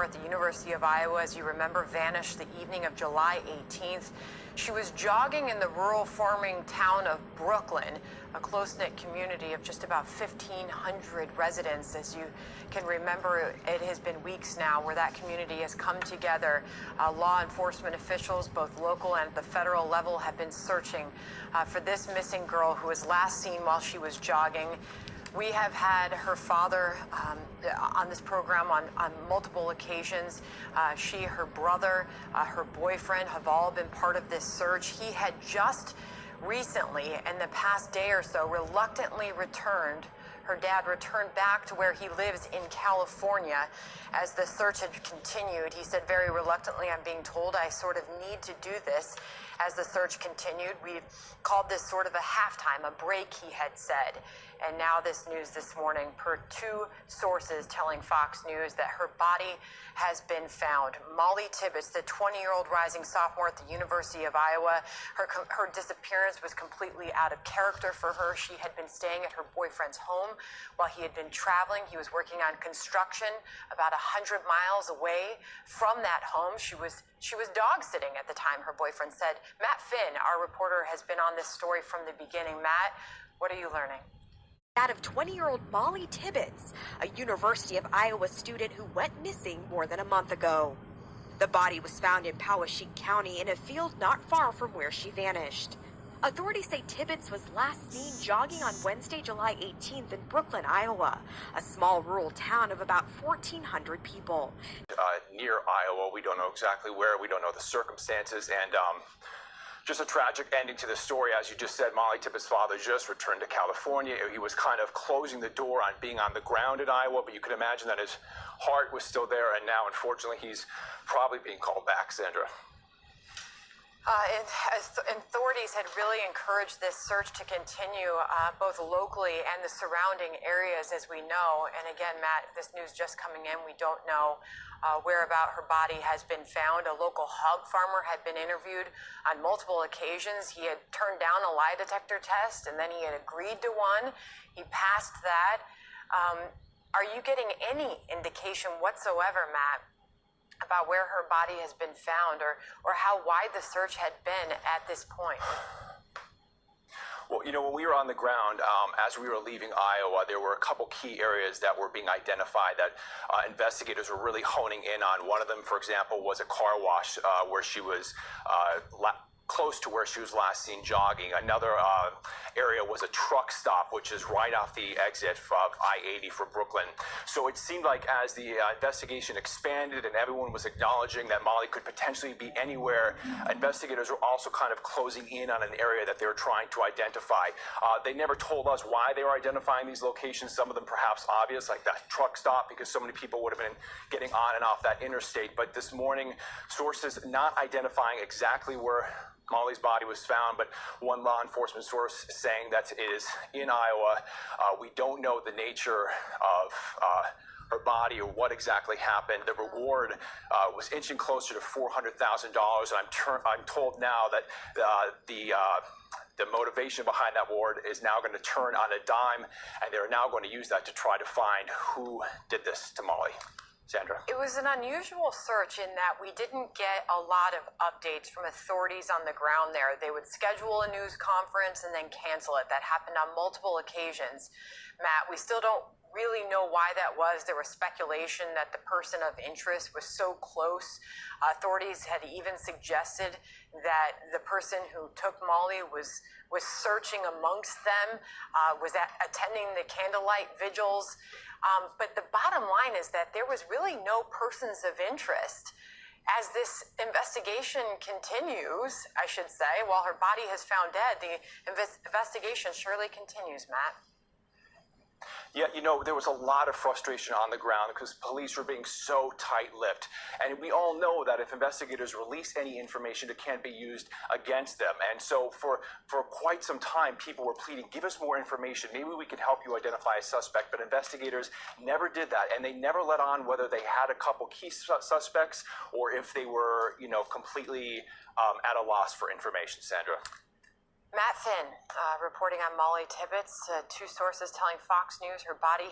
At the University of Iowa, as you remember, vanished the evening of July 18th. She was jogging in the rural farming town of Brooklyn, a close-knit community of just about 1,500 residents. As you can remember, it has been weeks now where that community has come together. Law enforcement officials, both local and at the federal level, have been searching for this missing girl who was last seen while she was jogging. We have had her father on this program on multiple occasions. She, her brother, her boyfriend have all been part of this search. He had just recently, in the past day or so, reluctantly returned. Her dad returned back to where he lives in California as the search had continued. He said very reluctantly, I'm being told I sort of need to do this as the search continued. We called this sort of a halftime, a break, he had said. And now this news this morning, per two sources telling Fox News that her body has been found. Mollie Tibbetts, the 20-year-old rising sophomore at the University of Iowa, her disappearance was completely out of character for her. She had been staying at her boyfriend's home while he had been traveling. He was working on construction about 100 miles away from that home. She was dog sitting at the time, her boyfriend said. Matt Finn, our reporter, has been on this story from the beginning. Matt, what are you learning? That of 20-year-old Mollie Tibbetts, a University of Iowa student who went missing more than a month ago. The body was found in Poweshiek County in a field not far from where she vanished. Authorities say Tibbetts was last seen jogging on Wednesday, July 18th in Brooklyn, Iowa, a small rural town of about 1,400 people. Near Iowa, we don't know exactly where, we don't know the circumstances, and just a tragic ending to the story. As you just said, Mollie Tibbetts' father just returned to California. He was kind of closing the door on being on the ground in Iowa, but you can imagine that his heart was still there, and now, unfortunately, he's probably being called back, Sandra. Authorities had really encouraged this search to continue both locally and the surrounding areas, as we know. And again, Matt, this news just coming in, we don't know whereabout her body has been found. A local hog farmer had been interviewed on multiple occasions. He had turned down a lie detector test, and then he had agreed to one. He passed that. Are you getting any indication whatsoever, Matt, about where her body has been found or how wide the search had been at this point? Well, you know, when we were on the ground, as we were leaving Iowa, there were a couple key areas that were being identified that investigators were really honing in on. One of them, for example, was a car wash where she was close to where she was last seen jogging. Another area was a truck stop, which is right off the exit of I-80 for Brooklyn. So it seemed like as the investigation expanded and everyone was acknowledging that Mollie could potentially be anywhere, investigators were also kind of closing in on an area that they were trying to identify. They never told us why they were identifying these locations, some of them perhaps obvious, like that truck stop, because so many people would have been getting on and off that interstate. But this morning, sources not identifying exactly where Mollie's body was found, but one law enforcement source saying that it is in Iowa. We don't know the nature of her body or what exactly happened. The reward was inching closer to $400,000, and I'm told now that the motivation behind that award is now going to turn on a dime, and they're now going to use that to try to find who did this to Mollie. Sandra. It was an unusual search in that we didn't get a lot of updates from authorities on the ground there. They would schedule a news conference and then cancel it. That happened on multiple occasions. Matt, we still don't really know why that was. There was speculation that the person of interest was so close. Authorities had even suggested that the person who took Mollie was searching amongst them, was attending the candlelight vigils. But the bottom line is that there was really no persons of interest. As this investigation continues, I should say, while her body is found dead, the investigation surely continues, Matt. Yeah, you know, there was a lot of frustration on the ground because police were being so tight-lipped. And we all know that if investigators release any information, it can't be used against them. And so for quite some time, people were pleading, give us more information. Maybe we can help you identify a suspect. But investigators never did that. And they never let on whether they had a couple key suspects or if they were, you know, completely at a loss for information. Sandra. Matt Finn reporting on Mollie Tibbetts. Two sources telling Fox News her body